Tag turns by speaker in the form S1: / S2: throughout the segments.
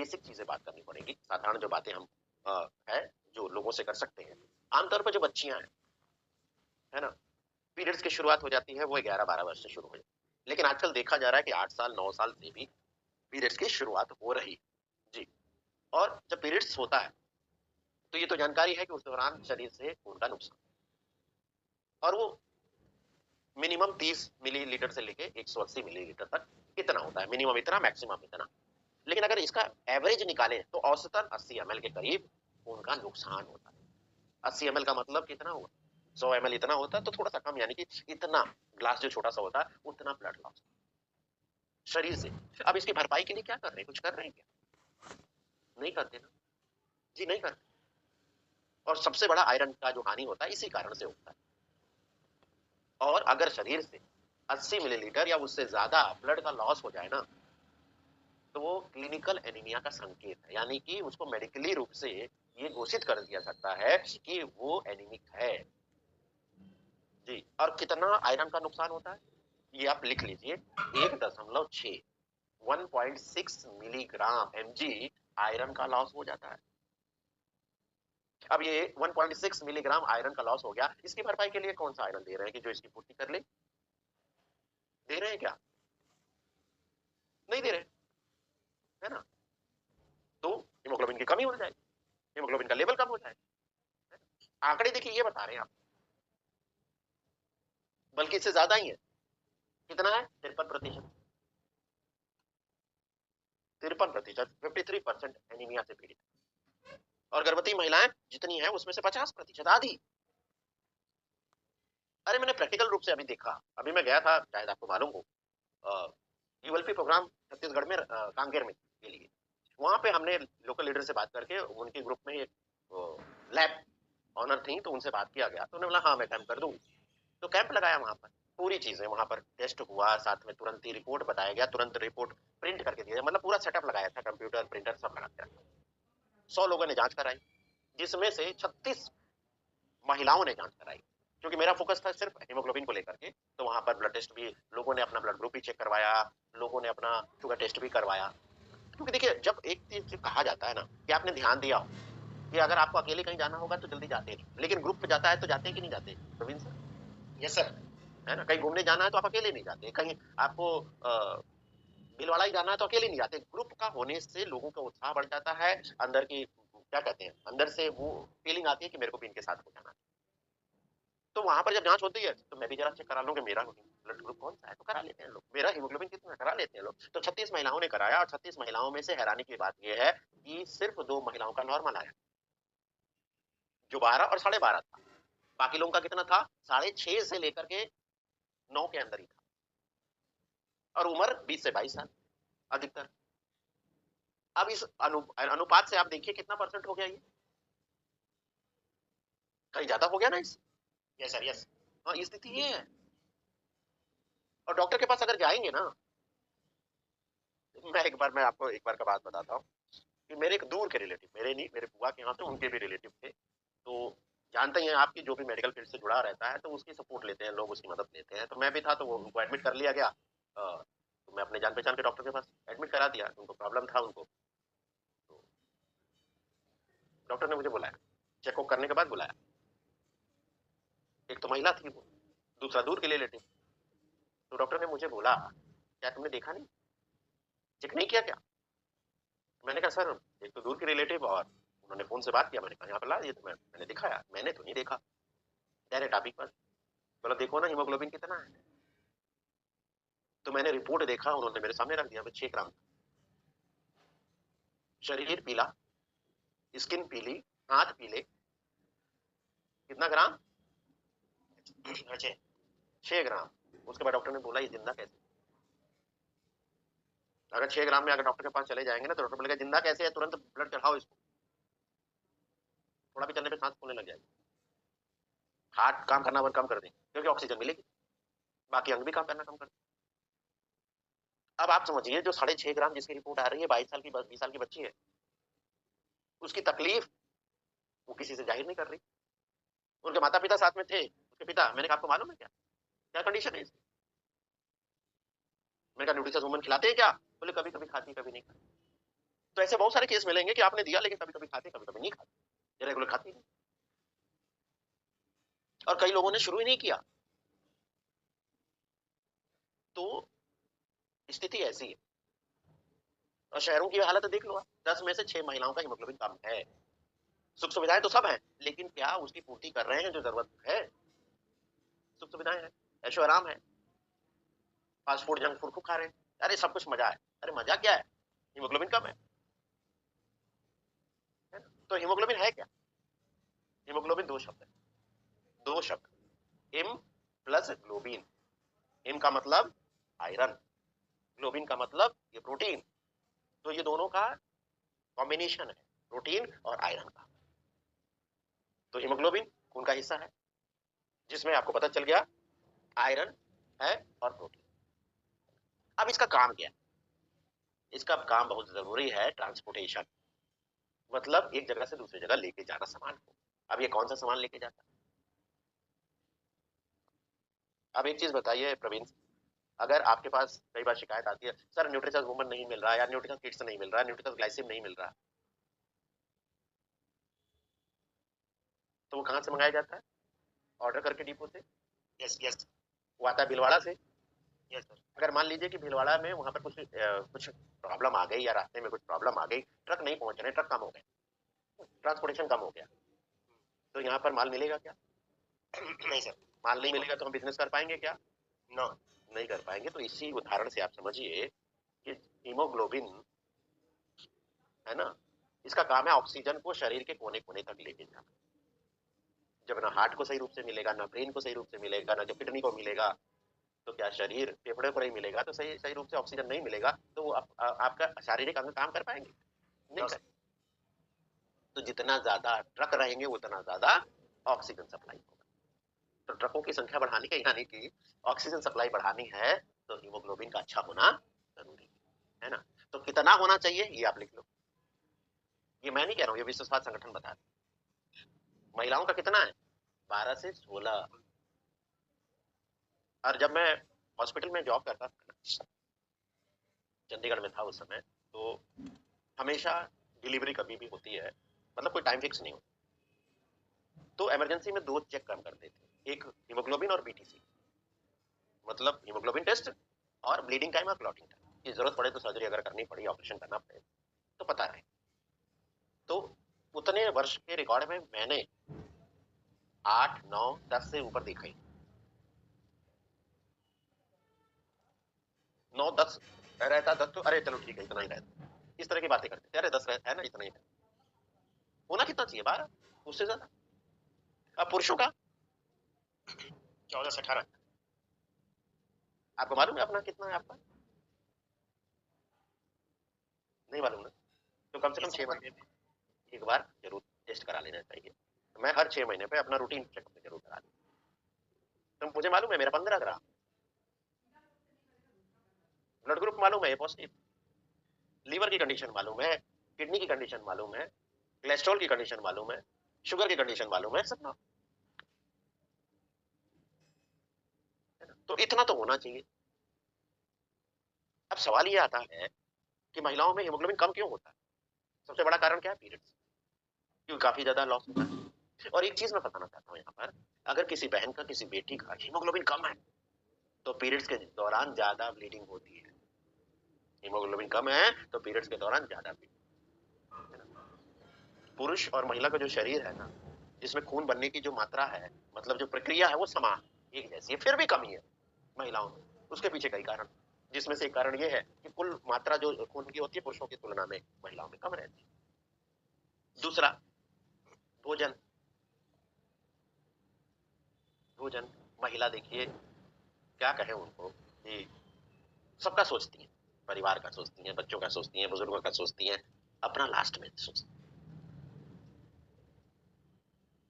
S1: Basic चीजें बात करनी पड़ेगी, साधारण जो बातें हम है जो लोगों से कर सकते हैं। आमतौर पर जो बच्चियां हैं, है ना, पीरियड्स की शुरुआत हो जाती है वो 11-12 वर्ष से शुरू हो जाती है, लेकिन आजकल देखा जा रहा है कि 8 साल 9 साल से भी पीरियड्स की शुरुआत हो रही है। जी। और जब पीरियड्स होता है तो ये तो जानकारी है कि उस दौरान शरीर से खून का नुकसान, और वो मिनिमम 30 मिलीलीटर से लेके 180 मिलीलीटर तक इतना होता है, मिनिमम इतना, मैक्सिमम इतना। लेकिन अगर इसका एवरेज निकालें तो औसतन 80 ml के करीब खून का नुकसान होता है। 80 ml का मतलब कितना हुआ, 100 ml इतना होता है तो थोड़ा सा कम, यानी कि इतना ग्लास जो छोटा सा होता है उतना ब्लड लॉस शरीर से। अब इसकी भरपाई के लिए क्या कर रहे हैं, कुछ कर रहे हैं क्या? नहीं करते ना जी, नहीं करते। और सबसे बड़ा आयरन का जो हानि होता है इसी कारण से होता है। और अगर शरीर से 80 मिलीलीटर या उससे ज्यादा ब्लड का लॉस हो जाए ना, तो वो क्लिनिकल एनीमिया का संकेत है, यानी कि उसको मेडिकली रूप से ये घोषित कर दिया सकता है कि वो एनीमिक है। जी। और कितना आयरन का नुकसान होता है ये आप लिख लीजिए, 1.6 1.6 मिलीग्राम mg आयरन का लॉस हो जाता है। अब ये 1.6 मिलीग्राम आयरन का लॉस हो गया, इसकी भरपाई के लिए कौन सा आयरन दे रहे हैं कि जो इसकी पूर्ति कर ले? दे रहे हैं क्या? नहीं दे रहे, है ना। तो हीमोग्लोबिन की कमी हो जाएगी, हीमोग्लोबिन का लेवल कम हो जाएगा। आंकड़े देखिए ये बता रहे हैं आप, बल्कि इससे ज्यादा ही है। कितना है? 53%। 53%, 53% एनीमिया से पीड़ित। और गर्भवती महिलाएं जितनी है उसमें से 50%, आधी। अरे मैंने प्रैक्टिकल रूप से अभी देखा, अभी मैं गया था, शायद आपको मालूम हो, यूएलपी प्रोग्राम छत्तीसगढ़ में कांकेर में के लिए। वहां पे हमने लोकल लीडर से बात करके, उनके ग्रुप में एक लैब ऑनर थी, तो उनसे बात किया गया, तो उन्होंने बोला हाँ मैं कैंप कर दूंगी। तो कैंप लगाया वहां पर, पूरी चीजें वहां पर टेस्ट हुआ, साथ में तुरंत ही रिपोर्ट बताया गया, तुरंत रिपोर्ट प्रिंट करके दिया, मतलब पूरा सेटअप लगाया था, कंप्यूटर प्रिंटर सब लगा दिया। 100 लोगों ने जांच कराई, जिसमें से 36 महिलाओं ने जांच कराई, क्योंकि मेरा फोकस था सिर्फ हीमोग्लोबिन को लेकर के। तो वहां पर ब्लड टेस्ट भी लोगों ने, अपना ब्लड ग्रुप भी चेक करवाया, लोगों ने अपना शुगर टेस्ट भी करवाया। क्योंकि देखिए जब एक चीज कहा जाता है ना कि आपने ध्यान दिया हो कि अगर आपको अकेले कहीं जाना होगा तो जल्दी जाते नहीं, लेकिन ग्रुप में जाता है तो जाते हैं कि नहीं जाते प्रवीण सर? Yes sir. है ना, कहीं घूमने जाना है तो आप अकेले नहीं जाते, कहीं आपको भीलवाड़ा ही जाना है तो अकेले नहीं जाते, ग्रुप का होने से लोगों का उत्साह बढ़ जाता है, अंदर की क्या कहते हैं, अंदर से वो फीलिंग आती है कि मेरे को भी इनके साथ हो जाना है। तो वहां पर जब जांच होती है तो मैं भी जरा चेक करा लूं कि मेरा ब्लड ग्रुप कौन सा है, तो करा लेते हैं लोग, मेरा हीमोग्लोबिन कितना करा लेते हैं लोग। तो 36 महिलाओं ने कराया, और 36 महिलाओं में से हैरानी की बात यह है कि सिर्फ 2 महिलाओं का नॉर्मल आया, जो 12 और 12.5 था। बाकी लोगों का कितना था? 6.5 से लेकर के 9 के अंदर ही था, और उम्र 20 से 22 साल अधिकतर। अब इस अनुपात से आप देखिए कितना परसेंट हो गया ये, कहीं ज्यादा हो गया ना इस। Yes sir, yes. हाँ, स्थिति ये है। और डॉक्टर के पास अगर जाएंगे ना, मैं आपको एक बार का बात बताता हूँ कि मेरे एक दूर के रिलेटिव, मेरे नहीं, मेरे बुआ के यहाँ से उनके भी रिलेटिव थे, तो जानते ही हैं आपकी, जो भी मेडिकल फील्ड से जुड़ा रहता है तो उसकी सपोर्ट लेते हैं लोग, उसकी मदद लेते हैं। तो मैं भी था, तो वो उनको एडमिट कर लिया गया। तो मैं अपने जान पहचान के डॉक्टर के पास एडमिट करा दिया, उनको प्रॉब्लम था उनको। तो डॉक्टर ने मुझे बुलाया, चेकअप करने के बाद बुलाया। एक तो महिला थी वो, दूसरा दूर के रिलेटिव। तो डॉक्टर ने मुझे बोला, क्या तुमने देखा नहीं, चेक नहीं किया क्या? मैंने कहा सर, एक तो दूर के रिलेटिव, और उन्होंने फोन से बात किया, मैंने कहा यहाँ पर ला दिए, तो मैंने दिखाया, मैंने तो नहीं देखा। डायरेक्ट टॉपिक पर बोला देखो ना हीमोग्लोबिन कितना है। तो मैंने रिपोर्ट देखा, उन्होंने मेरे सामने रख दिया, 6 ग्राम। शरीर पीला, स्किन पीली, हाथ पीले। कितना ग्राम? 6 ग्राम। उसके बाद डॉक्टर ने बोला ये जिंदा कैसे? अगर 6 ग्राम में अगर डॉक्टर के पास चले जाएंगे ना, तो डॉक्टर बोलेगा जिंदा कैसे है, तुरंत ब्लड चढ़ाओ इसको, थोड़ा भी चलने पे सांस फूलने लग जाएगी, हार्ट काम करना कम कर देंगे, क्योंकि ऑक्सीजन मिलेगी, बाकी अंग भी काम करना कम कर देंगे। अब आप समझिए, जो 6.5 ग्राम जिसकी रिपोर्ट आ रही है, 22 साल की 20 साल की बच्ची है, उसकी तकलीफ वो किसी से जाहिर नहीं कर रही। उनके माता पिता साथ में थे, उसके पिता, मैंने कहा आपको मालूम है क्या क्या कंडीशन है इसकी? मैंने कहा न्यूट्रिशियस वुमन खिलाते हैं क्या? बोले कभी कभी खाती, कभी नहीं खाती। तो ऐसे बहुत सारे केस मिलेंगे कि आपने दिया लेकिन कभी कभी खाते कभी कभी नहीं खाते, रेगुलर खाते नहीं, और कई लोगों ने शुरू ही नहीं किया। तो स्थिति ऐसी है। और शहरों की हालत देख लो आप, 10 में से 6 महिलाओं का हीमोग्लोबिन कम है। सुख सुविधाएं तो सब हैं, लेकिन क्या उसकी पूर्ति कर रहे हैं जो जरूरत है? सुख सुविधाएं हैं, ऐशो आराम है, फास्ट फूड जंक फूड खूब खा रहे हैं, अरे सब कुछ मजा है। अरे मजा क्या है, हीमोग्लोबिन कम है ना? तो हीमोग्लोबिन है क्या? हीमोग्लोबिन दो शब्द है, दो शब्द, हिम प्लस ग्लोबिन। हिम का मतलब आयरन, ग्लोबिन का मतलब ये प्रोटीन। तो ये दोनों का कॉम्बिनेशन है, प्रोटीन और आयरन का। तो हीमोग्लोबिन खून का हिस्सा है जिसमें आपको पता चल गया आयरन है और प्रोटीन। अब इसका काम क्या है? इसका काम बहुत जरूरी है, ट्रांसपोर्टेशन, मतलब एक जगह से दूसरी जगह लेके जाना सामान को। अब ये कौन सा सामान लेके जाता है? अब एक चीज बताइए प्रवीण, अगर आपके पास कई बार शिकायत आती है, सर न्यूट्रिशस वुमन नहीं मिल रहा, या न्यूट्रिशस किड्स नहीं मिल रहा, न्यूट्रिशस ग्लाइसिम नहीं मिल रहा, तो वो कहाँ से मंगाया जाता है? ऑर्डर करके डिपो से। यस यस, वो आता है भीलवाड़ा से। Yes sir. अगर मान लीजिए कि भीलवाड़ा में वहां पर कुछ प्रॉब्लम आ गई, या रास्ते में कुछ प्रॉब्लम आ गई, ट्रक नहीं पहुंच रहे, ट्रक कम हो गए, ट्रांसपोर्टेशन कम हो गया, तो यहाँ पर माल मिलेगा क्या? नहीं सर। माल नहीं मिलेगा तो हम बिजनेस कर पाएंगे क्या? नो, नहीं कर पाएंगे। तो इसी उदाहरण से आप समझिए कि हीमोग्लोबिन है ना, इसका काम है ऑक्सीजन को शरीर के कोने कोने तक लेके जाना। जब ना हार्ट को सही रूप से मिलेगा, ना ब्रेन को सही रूप से मिलेगा, ना जो किडनी को मिलेगा, तो क्या शरीर फेफड़े को नहीं मिलेगा, तो सही सही रूप से ऑक्सीजन नहीं मिलेगा, तो वो आपका शारीरिक अंग काम कर पाएंगे? नहीं कर। तो जितना ज्यादा ट्रक रहेंगे उतना ज्यादा ऑक्सीजन सप्लाई होगा। तो ट्रकों की संख्या बढ़ाने के, यानी कि ऑक्सीजन सप्लाई बढ़ानी है, तो हीमोग्लोबिन का अच्छा होना जरूरी है ना? तो कितना होना चाहिए ये आप लिख लो, ये मैं नहीं कह रहा हूँ, ये विश्व स्वास्थ्य संगठन बता रहा है। महिलाओं का कितना है? 12 से 16। और जब मैं हॉस्पिटल में जॉब करता था, चंडीगढ़ में था उस समय, तो हमेशा डिलीवरी कभी भी होती है, मतलब कोई टाइम फिक्स नहीं होता, तो इमरजेंसी में दो चेक काम करते थे, एक हीमोग्लोबिन और बीटीसी, मतलब हीमोग्लोबिन टेस्ट और ब्लीडिंग टाइम और क्लॉटिंग टाइम, की जरूरत पड़े तो सर्जरी अगर करनी पड़ी, ऑपरेशन करना पड़े तो पता रहे। तो उतने वर्ष के रिकॉर्ड में मैंने 8 9 10 से ऊपर देखा ही, 9 10 रहता, 10 तो अरे चलो ठीक है इतना ही रहता, इस तरह की बातें करते थे, अरे 10 रहता है ना, इतना ही रहता। होना कितना चाहिए? 12, उससे ज्यादा। अब पुरुषों का 14 से 18। आपको मालूम है अपना कितना है आपका? नहीं मालूम ना? तो कम से कम 6 महीने में एक बार जरूर टेस्ट करा लेना चाहिए। मैं हर 6 महीने पे अपना रूटीन चेकअप जरूर करा लूँ। तो मुझे मालूम है मेरा 15 ग्राम, ब्लड ग्रुप मालूम है ए पॉजिटिव, लीवर की कंडीशन मालूम है, किडनी की कंडीशन मालूम है, कोलेस्ट्रॉल की कंडीशन मालूम है, शुगर की कंडीशन मालूम है, सब ना। तो इतना तो होना चाहिए। अब सवाल ये आता है कि महिलाओं में हीमोग्लोबिन कम क्यों होता है? सबसे बड़ा कारण क्या है? पीरियड्स, क्योंकि काफी ज्यादा लॉस होता है। और एक चीज मैं बताना चाहता हूँ यहाँ पर, अगर किसी बहन का, किसी बेटी का हीमोग्लोबिन कम है, तो पीरियड्स के दौरान ज्यादा ब्लीडिंग होती है। हीमोग्लोबिन कम है तो पीरियड्स के दौरान ज्यादा ब्लीडिंग। पुरुष और महिला का जो शरीर है ना, जिसमें खून बनने की जो मात्रा है, मतलब जो प्रक्रिया है, वो समान एक जैसी है, फिर भी कमी है महिलाओं में। उसके पीछे कई कारण, जिसमें से एक कारण ये है कि कुल मात्रा जो खून की होती है पुरुषों की तुलना में महिलाओं में कम रहती है। दूसरा, भोजन। भोजन, महिला देखिए, क्या कहें उनको कि सबका सोचती है, परिवार का सोचती है, बच्चों का सोचती है, बुजुर्गों का सोचती है, अपना लास्ट में सोचती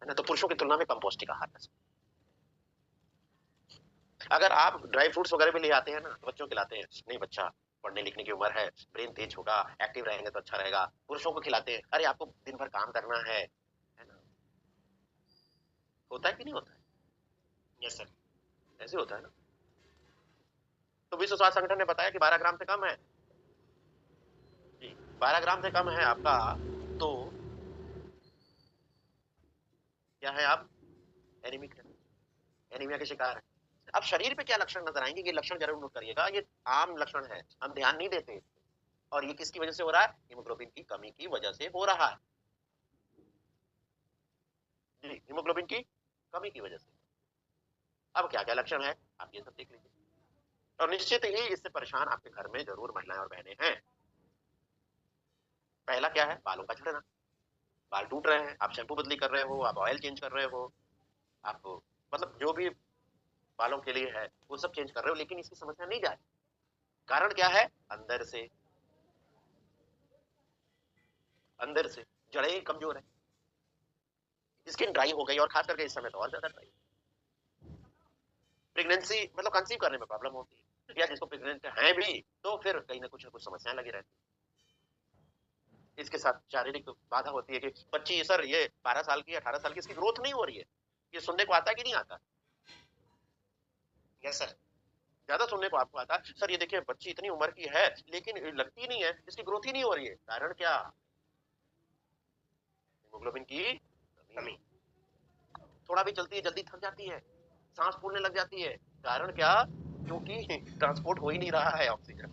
S1: है ना? तो पुरुषों की तुलना में कम पौष्टिक आहार है। अगर आप ड्राई फ्रूट्स वगैरह भी ले आते हैं ना, तो बच्चों को खिलाते हैं, नहीं बच्चा पढ़ने लिखने की उम्र है, ब्रेन तेज होगा, एक्टिव रहेंगे तो अच्छा रहेगा। पुरुषों को खिलाते हैं, अरे आपको दिन भर काम करना है ना? होता है कि नहीं होता है? यस सर, ऐसे होता है ना। तो विश्व स्वास्थ्य संगठन ने बताया कि 12 ग्राम से कम है जी। 12 ग्राम से कम है आपका तो क्या है, आप एनीमिक है, एनीमिया के शिकार है। अब शरीर पे क्या लक्षण नजर आएंगे, ये लक्षण जरूर नोट करिएगा, ये आम लक्षण है, हम ध्यान नहीं देते। और ये किसकी वजह से हो रहा है, हीमोग्लोबिन की कमी की वजह से हो रहा है जी, हीमोग्लोबिन की कमी की वजह से। अब क्या क्या लक्षण है आप ये सब देख लीजिए, और निश्चित ही इससे परेशान आपके घर में जरूर महिलाएं और बहनें हैं। पहला क्या है, बालों का झड़ना, बाल टूट रहे हैं, आप शैम्पू बदली कर रहे हो, आप ऑयल चेंज कर रहे हो, आप मतलब जो भी बालों के लिए है वो सब चेंज कर रहे हो, लेकिन इसकी समस्या नहीं जा रही। कारण क्या है, अंदर से जड़ें कमजोर है, स्किन ड्राई हो गई, और खास करके इस समय तो और ज्यादा ड्राई। प्रेगनेंसी मतलब कंसीव करने में प्रॉब्लम होती है, या जिसको प्रेग्नेंट है भी तो फिर कहीं ना कुछ समस्याएं लगी रहती है। इसके साथ शारीरिक बाधा होती है कि बच्ची सर ये 12 साल की 18 साल की, इसकी ग्रोथ नहीं हो रही है, ये सुनने को आता है कि नहीं आता? यस सर, ज्यादा सुनने को आपको आता है, सर ये देखिए बच्ची इतनी उम्र की है लेकिन लगती नहीं है, इसकी ग्रोथ ही नहीं हो रही है, कारण क्या, हीमोग्लोबिन की कमी। थोड़ा भी चलती है जल्दी थक जाती है, सांस फूलने लग जाती है, कारण क्या, क्योंकि ट्रांसपोर्ट हो ही नहीं रहा है ऑक्सीजन,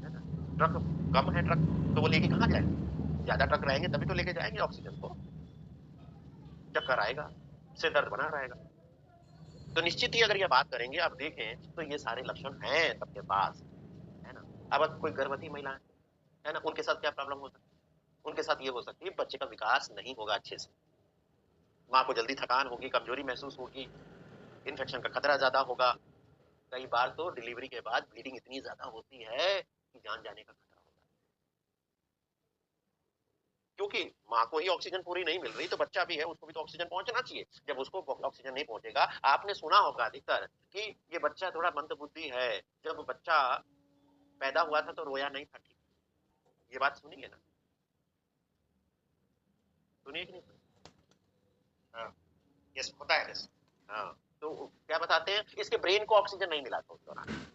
S1: है ना। ट्रक कम है, ट्रक तो वो लेके कहाँ जाएंगे, ज्यादा ट्रक रहेंगे तभी तो लेके जाएंगे ऑक्सीजन को, चक्कर आएगा, सिर दर्द बना रहेगा। तो निश्चित ही अगर ये बात करेंगे, आप देखें तो ये सारे लक्षण हैं सबके पास, है ना। अब कोई गर्भवती महिला है ना, उनके साथ क्या प्रॉब्लम हो सकती है, उनके साथ ये हो सकती है बच्चे का विकास नहीं होगा अच्छे से, माँ को जल्दी थकान होगी, कमजोरी महसूस होगी, इन्फेक्शन का खतरा ज्यादा होगा, कई बार तो डिलीवरी के बाद ब्लीडिंग इतनी ज्यादा होती है कि जान जाने का खतरा होता है, क्योंकि माँ को ही ऑक्सीजन पूरी नहीं मिल रही, तो बच्चा भी है, उसको भी तो ऑक्सीजन पहुंचना चाहिए, जब उसको ऑक्सीजन नहीं पहुंचेगा, आपने सुना होगा अधिकतर कि ये बच्चा थोड़ा मंदबुद्धि है, जब बच्चा पैदा हुआ था तो रोया नहीं था ठीक, ये बात सुनी है ना, सुनिए कि नहीं सुनी? हाँ, यस होता है यस। हाँ, तो क्या बताते हैं, इसके ब्रेन को ऑक्सीजन नहीं मिला था उस दौरान,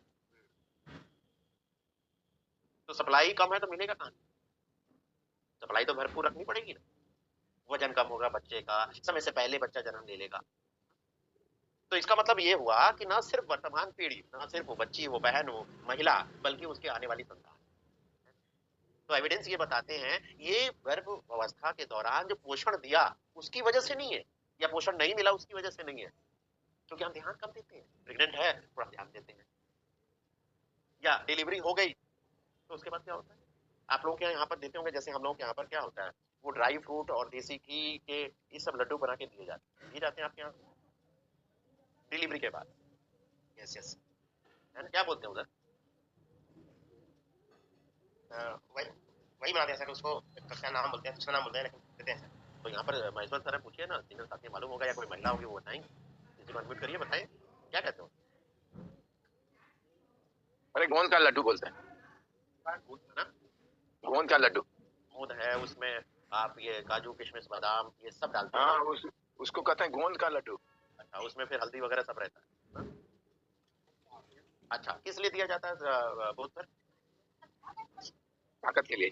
S1: तो सप्लाई कम है तो मिलेगा कहाँ, सप्लाई तो भरपूर रखनी पड़ेगी ना, वजन कम होगा बच्चे का, समय से पहले बच्चा जन्म ले लेगा। तो इसका मतलब ये हुआ कि ना सिर्फ वर्तमान पीढ़ी, ना सिर्फ वो बच्ची, वो बहन हो, महिला, बल्कि उसके आने वाली संतान। तो एविडेंस ये बताते हैं, ये गर्भ अवस्था के दौरान जो पोषण दिया उसकी वजह से नहीं है, या पोषण नहीं मिला उसकी वजह से नहीं है, क्योंकि हम ध्यान कम देते हैं, प्रेग्नेंट है थोड़ा ध्यान देते हैं, या डिलीवरी हो गई तो उसके बाद क्या होता है, आप लोग के यहाँ पर देते होंगे, जैसे हम लोग के यहाँ पर क्या होता है, वो ड्राई फ्रूट और देसी घी के ये सब लड्डू बना के दिए जाते हैं आपके यहाँ डिलीवरी के बाद। यस यस, है ना, क्या बोलते हैं उधर, वही वही बना दिया सर, उसको क्या नाम बोलते हैं, दूसरा नाम बोलते हैं, लेकिन देते हैं सर। तो यहाँ पर महेश्वर सर पूछिए ना, जिन्हें साथी मालूम होगा या कोई महिला होगी वो बताएंगे, किसी को अनम्यूट करिए, बताएं क्या कहते हो।
S2: अरे गोंद का लड्डू बोलते हैं,
S1: दूध है ना,
S2: गोंद का लड्डू।
S1: दूध है उसमें, आप ये काजू किशमिश बादाम ये सब डालते हैं
S2: हाँ
S1: ना।
S2: उसको कहते हैं गोंद का लड्डू।
S1: अच्छा, उसमें फिर हल्दी वगैरह सब रहता है ना? अच्छा, किस लिए दिया जाता है बोध सर,
S2: ताकत के लिए।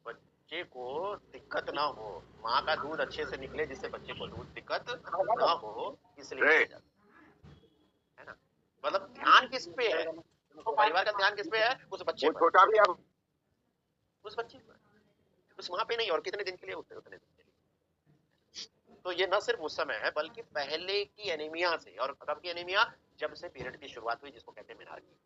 S1: बच्चे को दिक्कत ना हो, माँ का दूध अच्छे से निकले, जिससे बच्चे को दूध दिक्कत ना हो, इसलिए दिया जाता है ना। मतलब ध्यान किस पे है, तो परिवार का ध्यान किस पे है, उस बच्चे
S2: वो
S1: पर,
S2: छोटा भी आप
S1: उस बच्चे पर, उस माँ पे नहीं, और कितने दिन के लिए, उतने दिन के लिए। तो ये न सिर्फ उस समय है बल्कि पहले की एनीमिया से, और कब की एनीमिया, जब से पीरियड की शुरुआत हुई, जिसको कहते हैं मेनार्की।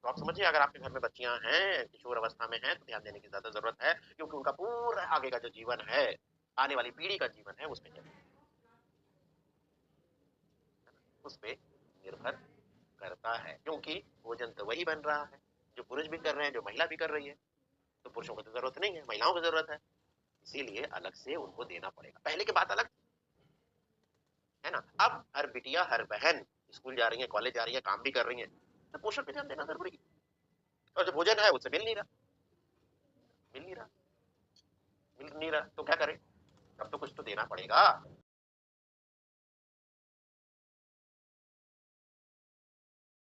S1: तो आप समझिए, अगर आपके घर में बच्चियां हैं, किशोर अवस्था में हैं, तो ध्यान देने की ज्यादा जरूरत है, क्योंकि उनका पूरा आगे का जो जीवन है, आने वाली पीढ़ी का जीवन है, उसमें उस पे निर्भर करता है, क्योंकि भोजन तो वही बन रहा है जो पुरुष भी कर रहे हैं, जो महिला भी कर रही है, तो पुरुषों को तो जरूरत नहीं है, महिलाओं को जरूरत है, इसीलिए अलग से उनको देना पड़ेगा, पहले की बात अलग है ना। अब हर बिटिया हर बहन स्कूल जा रही है, कॉलेज जा रही है, काम भी कर रही है, तो पोषण पे ध्यान देना जरूरी है, और जो भोजन है उससे मिल नहीं रहा, मिल नहीं रहा, तो क्या करें, अब तो कुछ तो देना पड़ेगा।